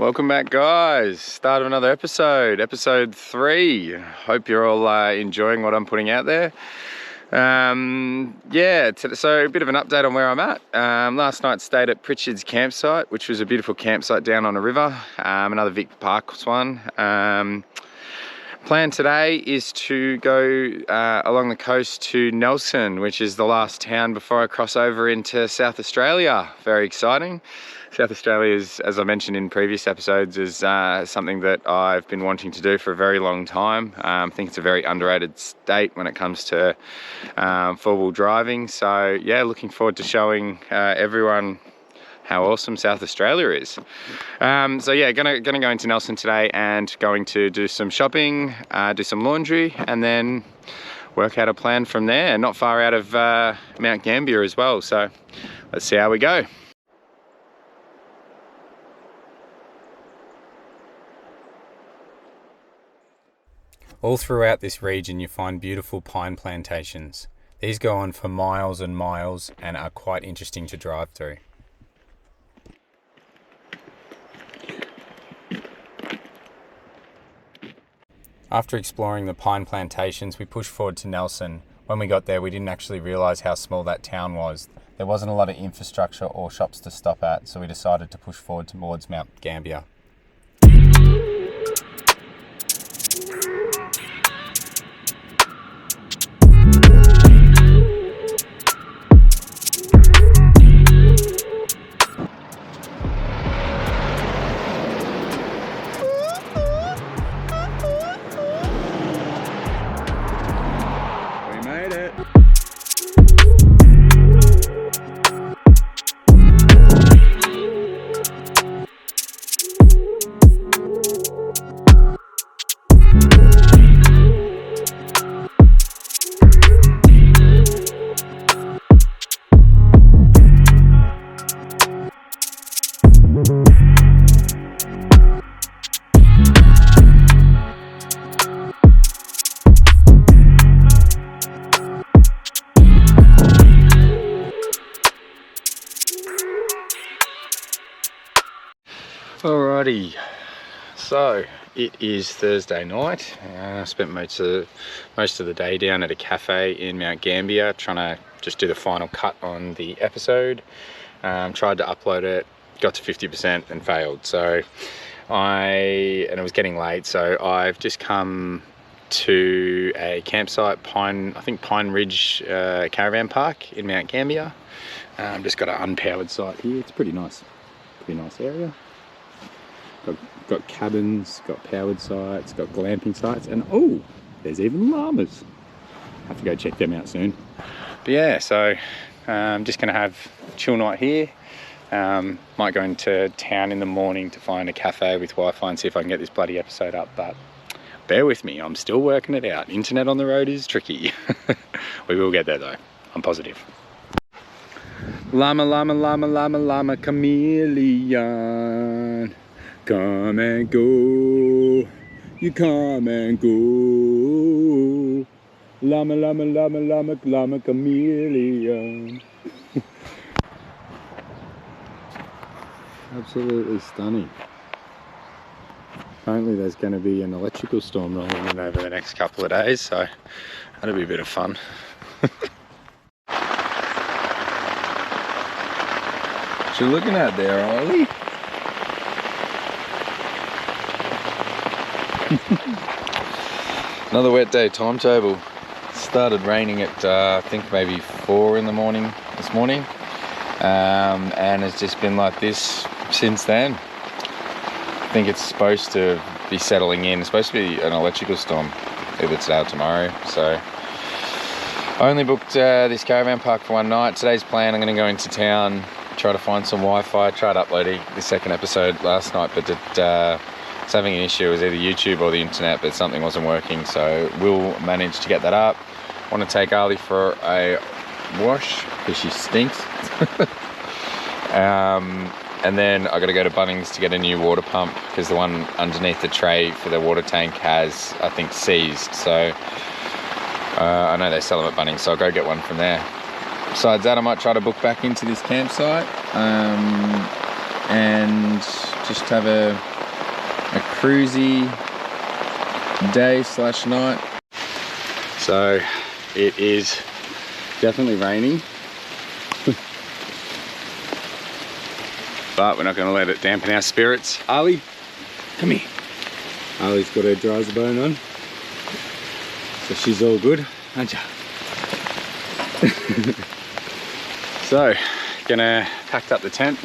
Welcome back, guys. Start of another episode 3. Hope you're all enjoying what I'm putting out there. So a bit of an update on where I'm at. Last night stayed at Pritchard's campsite, which was a beautiful campsite down on a river, another Vic Parks one. Plan today is to go along the coast to Nelson, which is the last town before I cross over into South Australia. Very exciting. South Australia is, as I mentioned in previous episodes, is something that I've been wanting to do for a very long time. I think it's a very underrated state when it comes to four-wheel driving. So yeah, looking forward to showing everyone how awesome South Australia is. Gonna go into Nelson today and going to do some shopping, do some laundry, and then work out a plan from there. Not far out of Mt Gambier as well. So let's see how we go. All throughout this region you find beautiful pine plantations. These go on for miles and miles and are quite interesting to drive through. After exploring the pine plantations, we pushed forward to Nelson. When we got there, we didn't actually realise how small that town was. There wasn't a lot of infrastructure or shops to stop at, so we decided to push forward towards Mt Gambier. Alrighty, so it is Thursday night. I spent most of the day down at a cafe in Mt Gambier trying to just do the final cut on the episode. Tried to upload it, got to 50% and failed. So it was getting late, so I've just come to a campsite, Pine Ridge Caravan Park in Mt Gambier. Just got an unpowered site here. It's pretty nice area. Got cabins, got powered sites, got glamping sites, and oh, there's even llamas. Have to go check them out soon. But yeah, so I'm just gonna have a chill night here. Might go into town in the morning to find a cafe with Wi-Fi and see if I can get this bloody episode up, but bear with me, I'm still working it out. Internet on the road is tricky. We will get there though, I'm positive. Llama, llama, llama, llama, llama, chameleon. Come and go, you come and go. Llama, llama, llama, llama, llama, chameleon. Absolutely stunning. Apparently there's going to be an electrical storm rolling in over the next couple of days, so that'll be a bit of fun. What you looking at there, Ollie? Another wet day timetable. Started raining at I think maybe 4 in the morning this morning, and it's just been like this since then. I think it's supposed to be settling in. It's supposed to be an electrical storm either today or tomorrow. So I only booked this caravan park for one night. Today's plan, I'm going to go into town, try to find some Wi-Fi. Tried uploading the second episode last night, but it's having an issue. It was either YouTube or the internet, but something wasn't working, so we'll manage to get that up. I want to take Ali for a wash because she stinks. And then I got to go to Bunnings to get a new water pump because the one underneath the tray for the water tank has, I think, seized. So I know they sell them at Bunnings, so I'll go get one from there. Besides that, I might try to book back into this campsite and just have a a cruisy day slash night. So it is definitely raining, but we're not going to let it dampen our spirits. Ali, come here. Ali's got her dry as a bone on, so she's all good, aren't you? So, gonna pack up the tent,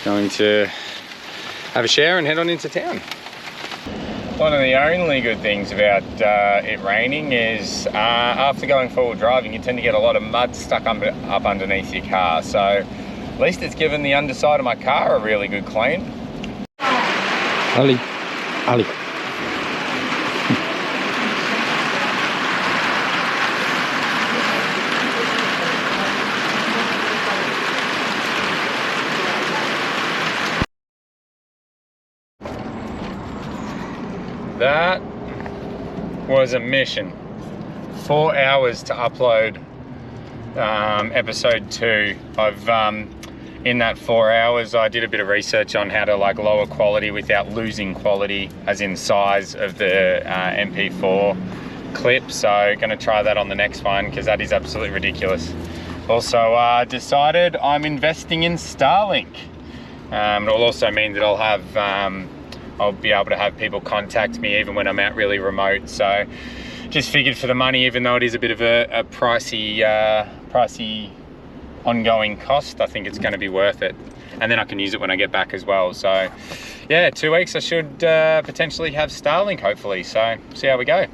going to have a shower and head on into town. One of the only good things about it raining is after going forward driving, you tend to get a lot of mud stuck up underneath your car. So at least it's given the underside of my car a really good clean. Ali, Ali. That was a mission. 4 hours to upload episode 2. In that 4 hours, I did a bit of research on how to like lower quality without losing quality, as in size of the MP4 clip. So going to try that on the next one because that is absolutely ridiculous. Also decided I'm investing in Starlink. It'll also mean that I'll be able to have people contact me even when I'm out really remote. So just figured for the money, even though it is a bit of a pricey ongoing cost, I think it's going to be worth it. And then I can use it when I get back as well. So yeah, 2 weeks I should potentially have Starlink hopefully. So see how we go.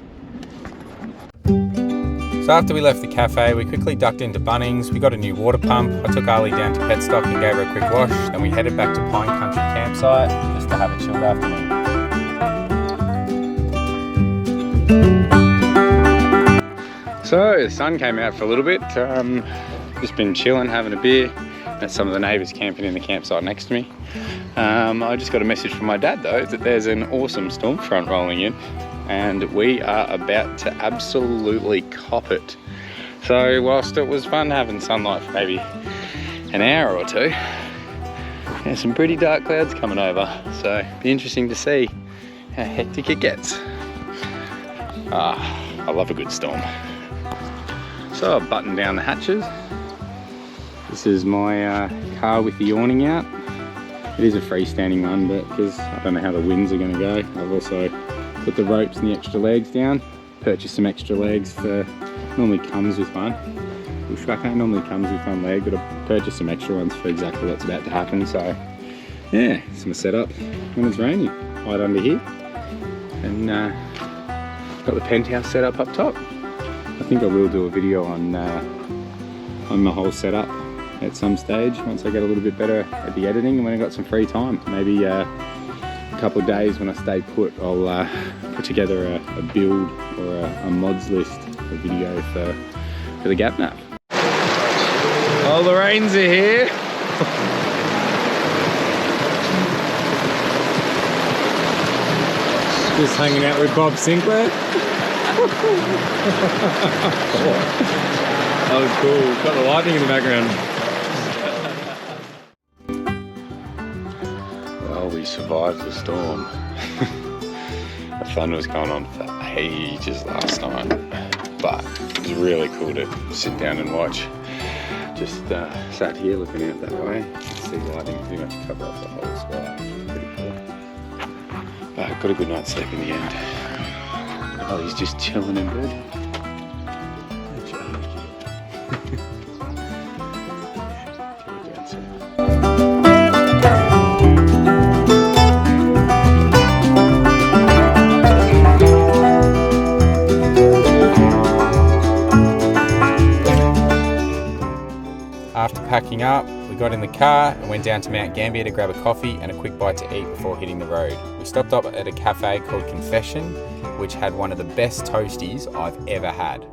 So after we left the cafe, we quickly ducked into Bunnings. We got a new water pump. I took Ali down to Petstock and gave her a quick wash. Then we headed back to Pine Country campsite just to have a chilled afternoon. So the sun came out for a little bit. Just been chilling, having a beer. Met some of the neighbours camping in the campsite next to me. I just got a message from my dad though that there's an awesome storm front rolling in, and we are about to absolutely cop it. So whilst it was fun having sunlight for maybe an hour or two, there's some pretty dark clouds coming over, so it'll be interesting to see how hectic it gets. I love a good storm. So I've buttoned down the hatches. This is my car with the awning out. It is a freestanding one, but because I don't know how the winds are going to go, I've also put the ropes and the extra legs down. Purchased some extra legs normally comes with one. Bushwhacker normally comes with one leg, but I purchased some extra ones for exactly what's about to happen. So yeah, it's my setup when it's raining. Right under here, and got the penthouse set up top. I think I will do a video on my whole setup at some stage once I get a little bit better at the editing and when I got some free time. Maybe a couple of days when I stay put, I'll put together a build or a mods list, a video for the Gavnav. All the rains are here. Just hanging out with Bob Sinclair. That was cool. Got the lightning in the background. Well, we survived the storm. The thunder was going on for ages last night, but it was really cool to sit down and watch. Just sat here looking out that way. You can see lightning pretty much cover up the whole sky. Pretty cool. But got a good night's sleep in the end. Oh, he's just chilling in bed. After packing up, we got in the car and went down to Mt Gambier to grab a coffee and a quick bite to eat before hitting the road. We stopped up at a cafe called Confession, which had one of the best toasties I've ever had.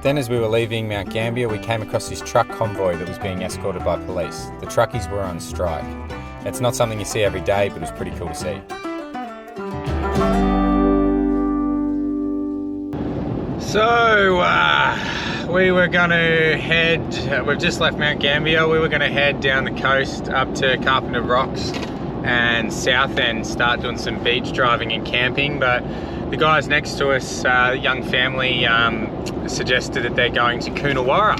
Then as we were leaving Mt Gambier, we came across this truck convoy that was being escorted by police. The truckies were on strike. It's not something you see every day, but it was pretty cool to see. So we were going to head, we've just left Mt Gambier, we were going to head down the coast up to Carpenter Rocks and South End, start doing some beach driving and camping, but the guys next to us, a young family, suggested that they're going to Coonawarra,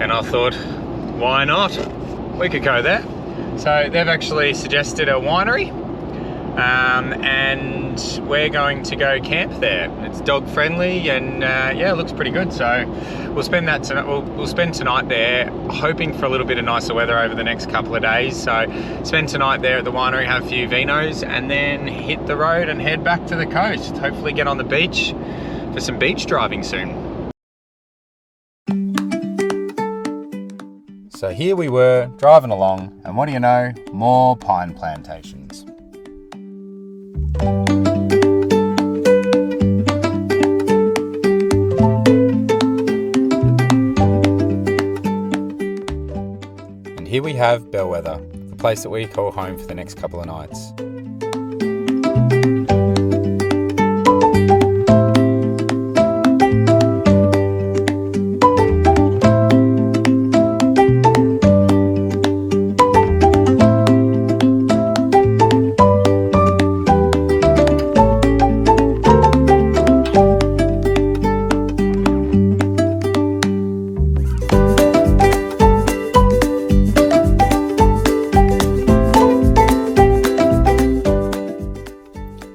and I thought, why not? We could go there. So they've actually suggested a winery, and we're going to go camp there. It's dog friendly, and yeah, it looks pretty good. So we'll spend that tonight. We'll spend tonight there, hoping for a little bit of nicer weather over the next couple of days. So spend tonight there at the winery, have a few vinos, and then hit the road and head back to the coast. Hopefully get on the beach for some beach driving soon. So here we were, driving along, and what do you know? More pine plantations. And here we have Bellwether, the place that we call home for the next couple of nights.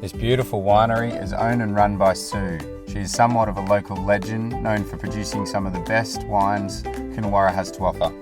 This beautiful winery is owned and run by Sue. She is somewhat of a local legend, known for producing some of the best wines Coonawarra has to offer.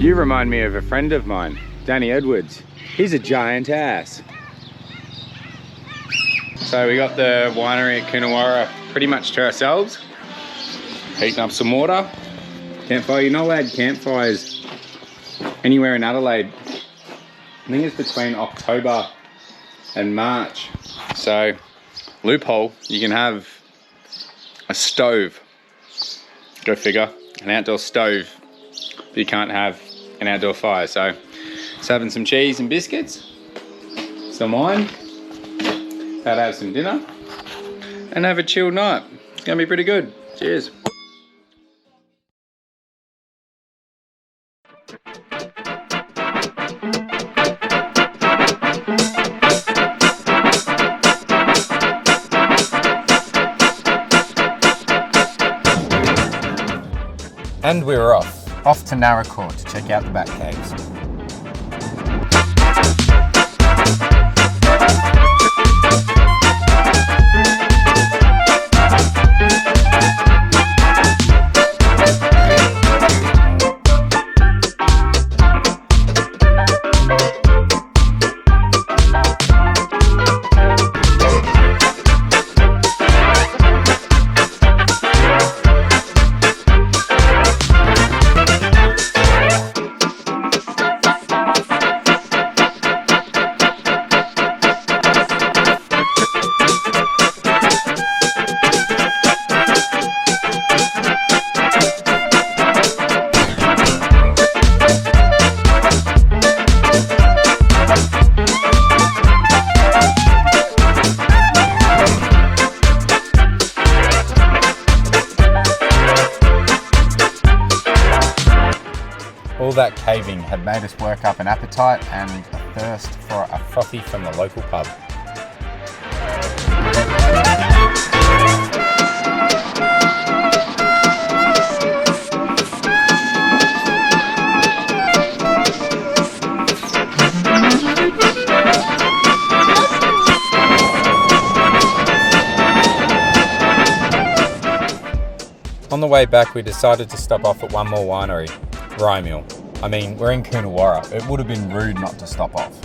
You remind me of a friend of mine, Danny Edwards. He's a giant ass. So we got the winery at Coonawarra pretty much to ourselves. Heating up some water. Campfire, you're not allowed campfires anywhere in Adelaide. I think it's between October and March. So, loophole, you can have a stove. Go figure, an outdoor stove. But you can't have an outdoor fire. So, just having some cheese and biscuits, some wine, about to have some dinner, and have a chilled night. It's gonna be pretty good. Cheers. And we're off to Narracourt to check out the Bat Caves. all that caving had made us work up an appetite and a thirst for a frothy from the local pub. On the way back, we decided to stop off at one more winery, Rymill. I mean, we're in Coonawarra. It would have been rude not to stop off.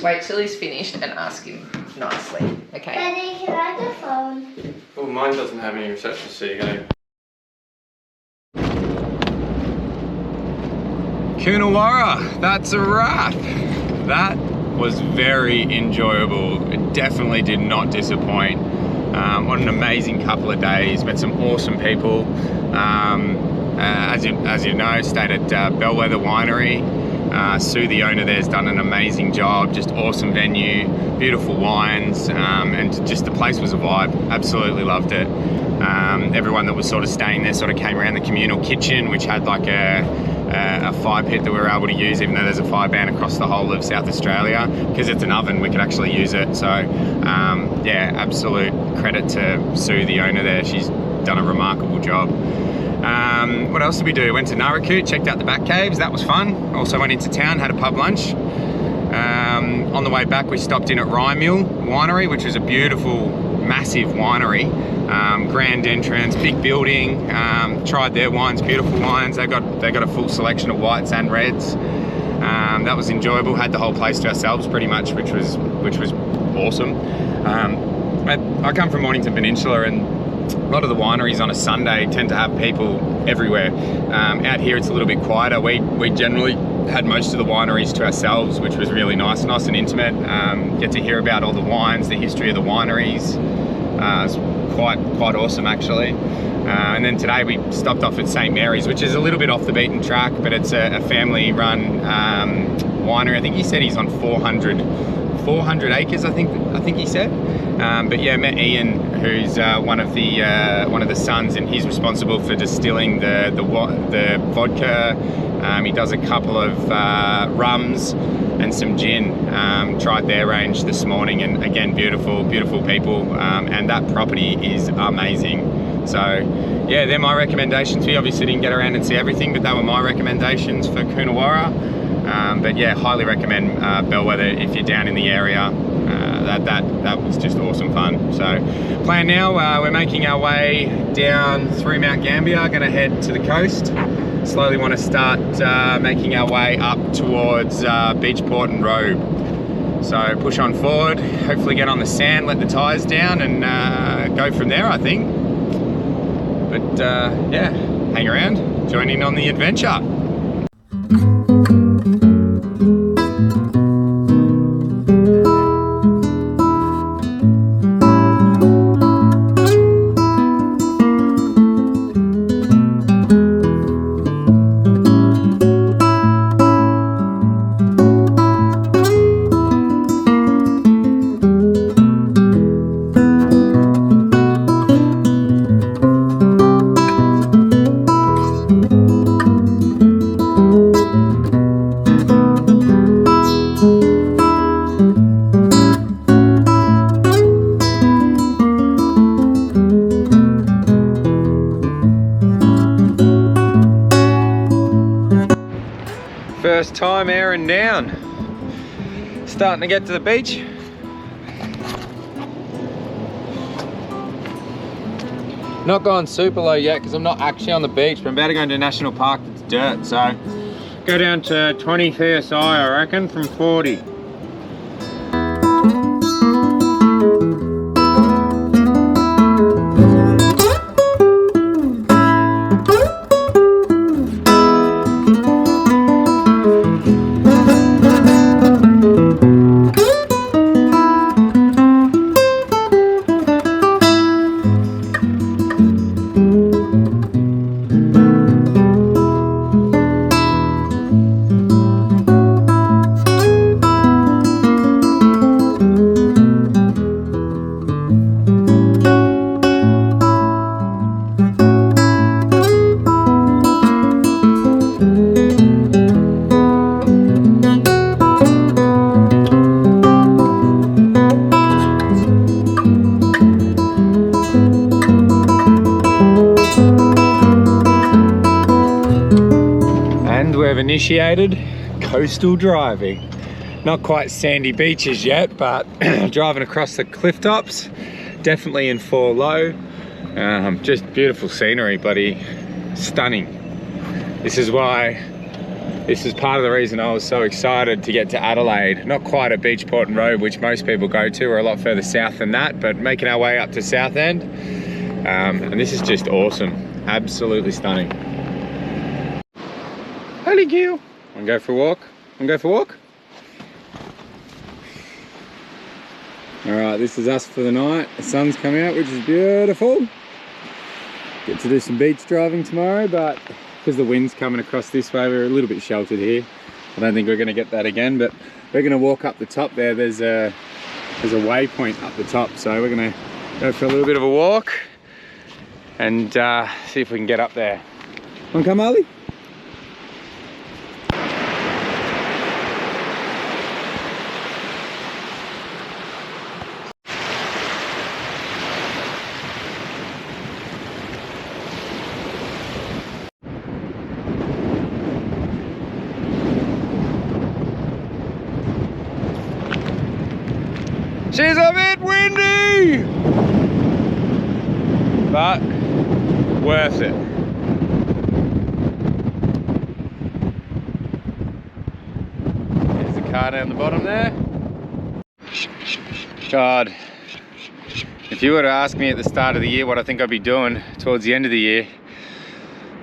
Wait till he's finished and ask him nicely, okay? Daddy, can I have the phone? Well, mine doesn't have any reception, so you go. Coonawarra, that's a wrap. That was very enjoyable. It definitely did not disappoint. What an amazing couple of days. Met some awesome people. As you know, stayed at Bellwether Winery. Sue, the owner there, has done an amazing job. Just awesome venue, beautiful wines, and just the place was a vibe. Absolutely loved it. Everyone that was sort of staying there sort of came around the communal kitchen, which had like a fire pit that we were able to use, even though there's a fire ban across the whole of South Australia. Because it's an oven, we could actually use it. So yeah, absolute credit to Sue, the owner there. She's done a remarkable job. What else did we do? Went to Naraku, checked out the back caves. That was fun. Also went into town, had a pub lunch. On the way back, we stopped in at Rymill Winery, which was a beautiful, massive winery. Grand entrance, big building. Tried their wines, beautiful wines. They got a full selection of whites and reds. That was enjoyable. Had the whole place to ourselves pretty much, which was awesome. I come from Mornington Peninsula, and a lot of the wineries on a Sunday tend to have people everywhere. Out here it's a little bit quieter. We generally had most of the wineries to ourselves, which was really nice and intimate. Get to hear about all the wines, the history of the wineries. It's quite awesome actually. And then today we stopped off at St Mary's, which is a little bit off the beaten track, but it's a family run winery. I think he said he's on 400 acres, I think he said. But yeah, met Ian, who's one of the sons, and he's responsible for distilling the vodka. He does a couple of rums and some gin. Tried their range this morning, and again, beautiful people, and that property is amazing. So yeah, they're my recommendations. We obviously didn't get around and see everything, but they were my recommendations for Coonawarra. But yeah, highly recommend Bellwether if you're down in the area. That was just awesome fun. So plan now, we're making our way down through Mt Gambier, gonna head to the coast. Slowly want to start making our way up towards Beachport and Robe. So push on forward, hopefully get on the sand, let the tyres down and go from there, I think. But yeah, hang around, join in on the adventure. First time airing down. Starting to get to the beach. Not going super low yet because I'm not actually on the beach, but I'm about to go into a national park that's dirt. So go down to 20 PSI, I reckon, from 40. Initiated coastal driving. Not quite sandy beaches yet, but driving across the cliff tops, definitely in 4 low. Just beautiful scenery, buddy. Stunning. This is part of the reason I was so excited to get to Adelaide. Not quite at Beachport and Robe, which most people go to. We're a lot further south than that, but making our way up to Southend. And this is just awesome. Absolutely stunning. Holy cow. Wanna go for a walk? Wanna go for a walk? Alright, this is us for the night. The sun's coming out, which is beautiful. Get to do some beach driving tomorrow, but because the wind's coming across this way, we're a little bit sheltered here. I don't think we're gonna get that again, but we're gonna walk up the top there. There's a waypoint up the top, so we're gonna go for a little bit of a walk and see if we can get up there. Wanna come, Harley? She's a bit windy, but worth it. There's the car down the bottom there. God, if you were to ask me at the start of the year what I think I'd be doing towards the end of the year,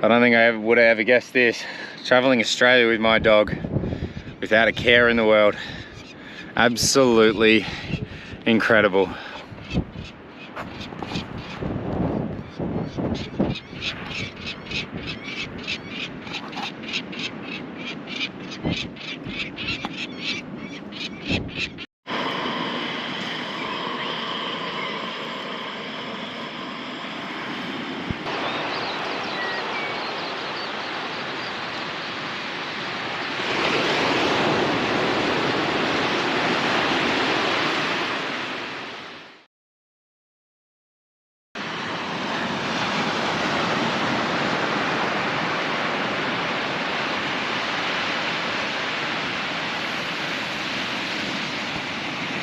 I don't think I would have ever guessed this. Traveling Australia with my dog without a care in the world. Absolutely incredible.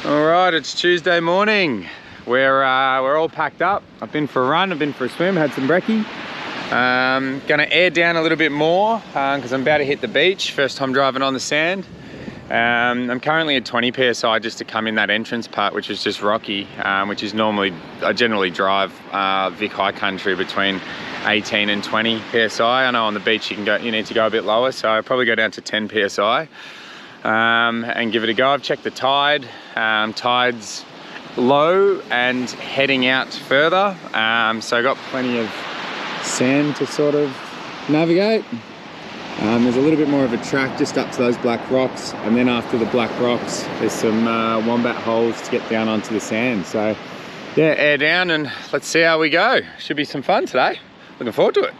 All right, it's Tuesday morning. We're all packed up. I've been for a run, I've been for a swim, had some brekkie. Gonna air down a little bit more because I'm about to hit the beach. First time driving on the sand. I'm currently at 20 psi just to come in that entrance part, which is just rocky, which is normally, I generally drive Vic High Country between 18 and 20 psi. I know on the beach you need to go a bit lower, so I'll probably go down to 10 psi and give it a go. I've checked the tide. Tide's low and heading out further, so I got plenty of sand to sort of navigate. There's a little bit more of a track just up to those black rocks, and then after the black rocks there's some wombat holes to get down onto the sand. So yeah, air down and let's see how we go. Should be some fun today. Looking forward to it.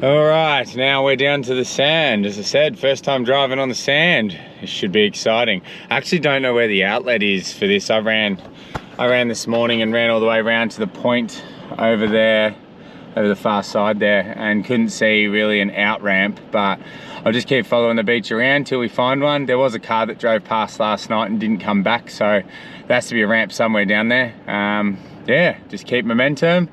All right, now we're down to the sand. As I said, first time driving on the sand. It should be exciting. I actually don't know where the outlet is for this. I ran this morning and ran all the way around to the point over there, over the far side there, and couldn't see really an out ramp, but I'll just keep following the beach around till we find one. There was a car that drove past last night and didn't come back, so there has to be a ramp somewhere down there. Yeah, just keep momentum.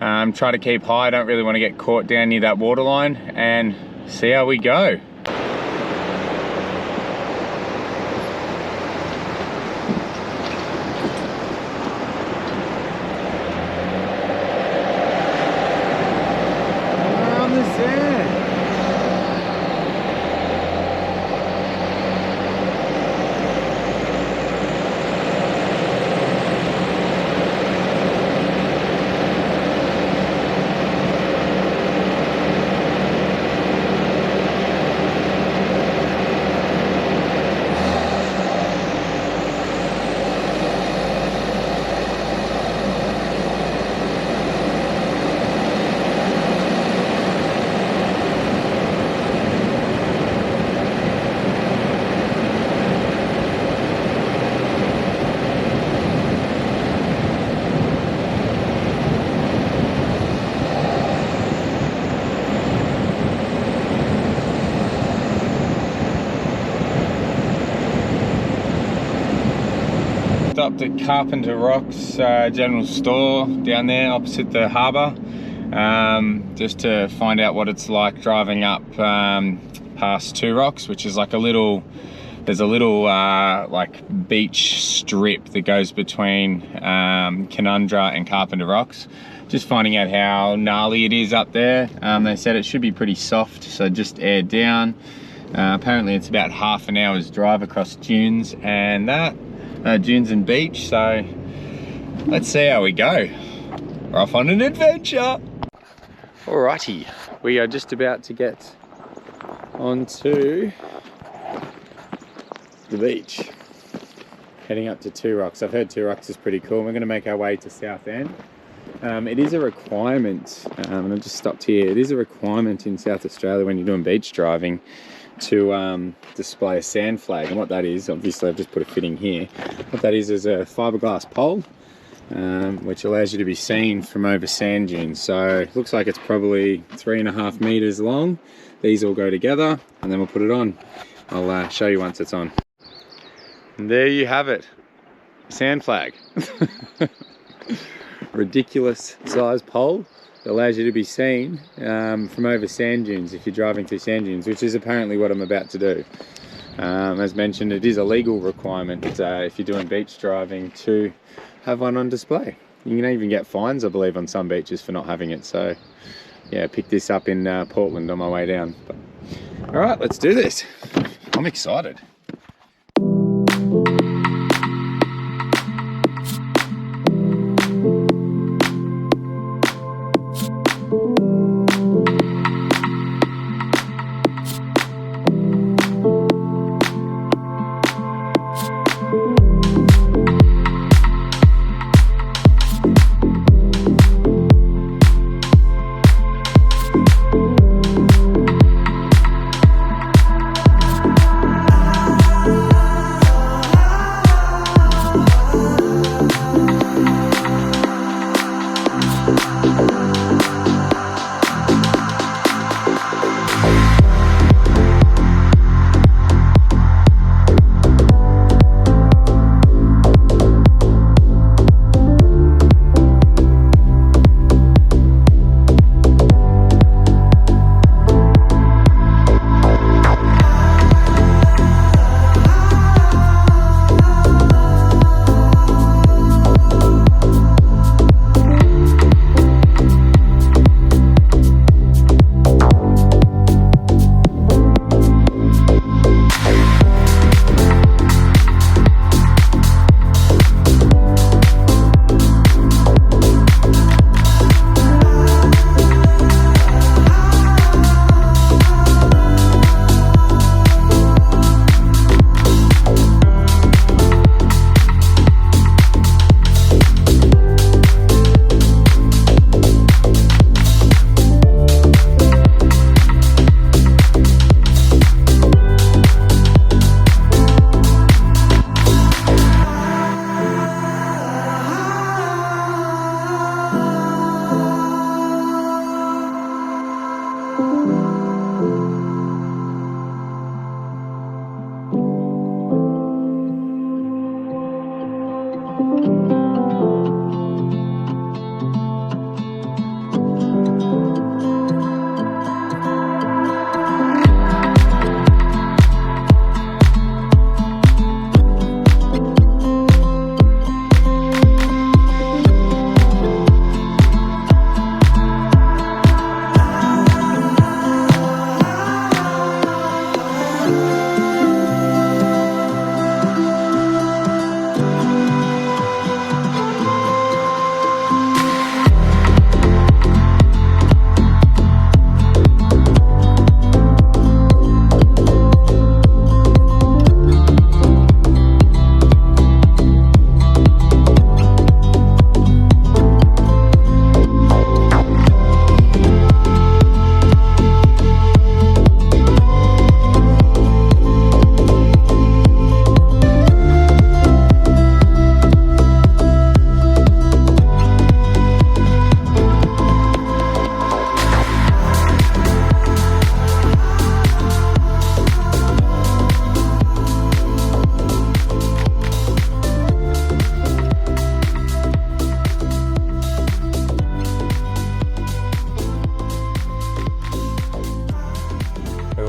Try to keep high. I don't really want to get caught down near that waterline, and see how we go. We're on the sand. Stopped at Carpenter Rocks General Store down there opposite the harbour, just to find out what it's like driving up past Two Rocks, which is like there's a little like beach strip that goes between Coonawarra and Carpenter Rocks. Just finding out how gnarly it is up there. They said it should be pretty soft, so just aired down. Apparently it's about half an hour's drive across dunes and that. Dunes and beach, so let's see how we go. We're off on an adventure. Alrighty, we are just about to get onto the beach, heading up to Two Rocks. I've heard Two Rocks is pretty cool. We're going to make our way to South End. It is a requirement, and I just stopped here, it is a requirement in South Australia when you're doing beach driving to display a sand flag. And what that is, obviously I've just put a fitting here, what that is a fiberglass pole which allows you to be seen from over sand dunes. So it looks like it's probably 3.5 meters long. These all go together and then we'll put it on. I'll show you once it's on. And there you have it, sand flag. Ridiculous size pole that allows you to be seen from over sand dunes if you're driving through sand dunes, which is apparently what I'm about to do. As mentioned, it is a legal requirement if you're doing beach driving to have one on display. You can even get fines, I believe, on some beaches for not having it. So yeah, picked this up in Portland on my way down. But, all right, let's do this. I'm excited.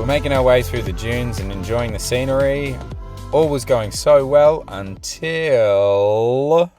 Making our way through the dunes and enjoying the scenery. All was going so well until...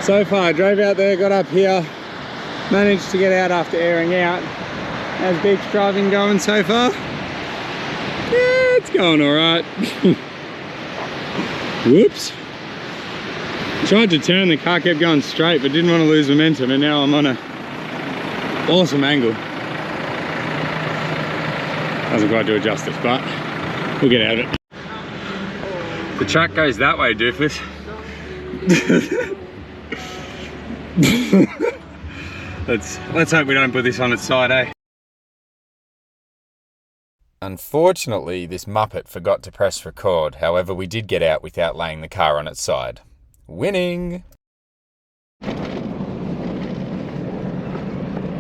So far, I drove out there, got up here, managed to get out after airing out. How's beach driving going so far? Yeah, it's going alright. Whoops. Tried to turn, the car kept going straight, but didn't want to lose momentum, and now I'm on a awesome angle. Doesn't quite do it justice, but we'll get out of it. The track goes that way, doofus. Let's hope we don't put this on its side, eh? Unfortunately, this Muppet forgot to press record. However, we did get out without laying the car on its side. Winning!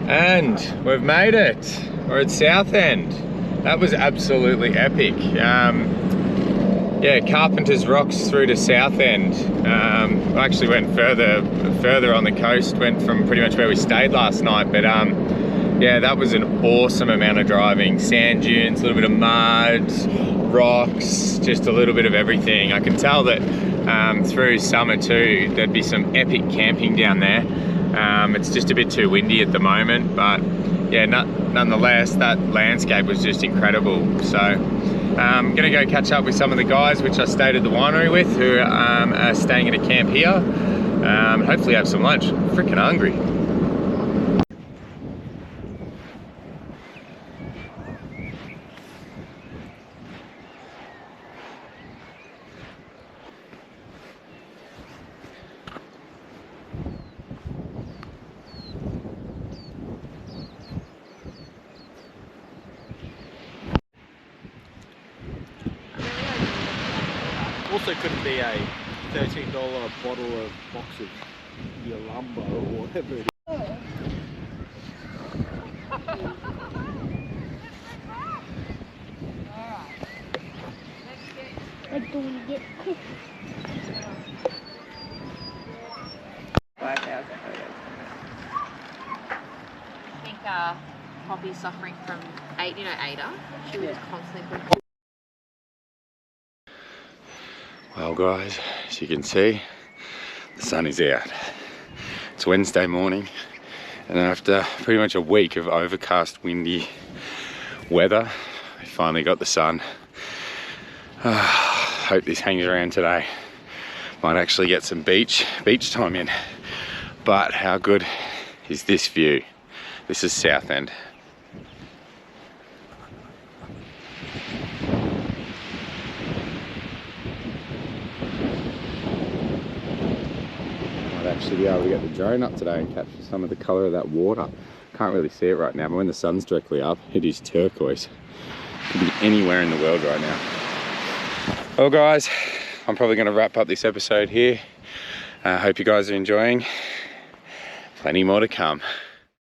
And we've made it. We're at Southend. That was absolutely epic. Yeah, Carpenter's Rocks through to Southend. I actually went further on the coast, went from pretty much where we stayed last night, but yeah, that was an awesome amount of driving. Sand dunes, a little bit of mud, rocks, just a little bit of everything. I can tell that through summer too, there'd be some epic camping down there. It's just a bit too windy at the moment, but yeah, nonetheless, that landscape was just incredible. So I'm gonna go catch up with some of the guys which I stayed at the winery with, who are staying at a camp here. Hopefully have some lunch. I'm freaking hungry. Also couldn't be a $13 bottle of box of Yolumbo or whatever it is. Like, do we get cooked? 5,000 photos. I think Poppy's suffering from Ada. She was constantly. Well guys, as you can see, the sun is out. It's Wednesday morning, and after pretty much a week of overcast, windy weather, we finally got the sun. Hope this hangs around today. Might actually get some beach time in. But how good is this view? This is Southend. Actually be able to get the drone up today and capture some of the colour of that water. Can't really see it right now, but when the sun's directly up, it is turquoise. Could be anywhere in the world right now. Well guys, I'm probably going to wrap up this episode here. Hope you guys are enjoying. Plenty more to come.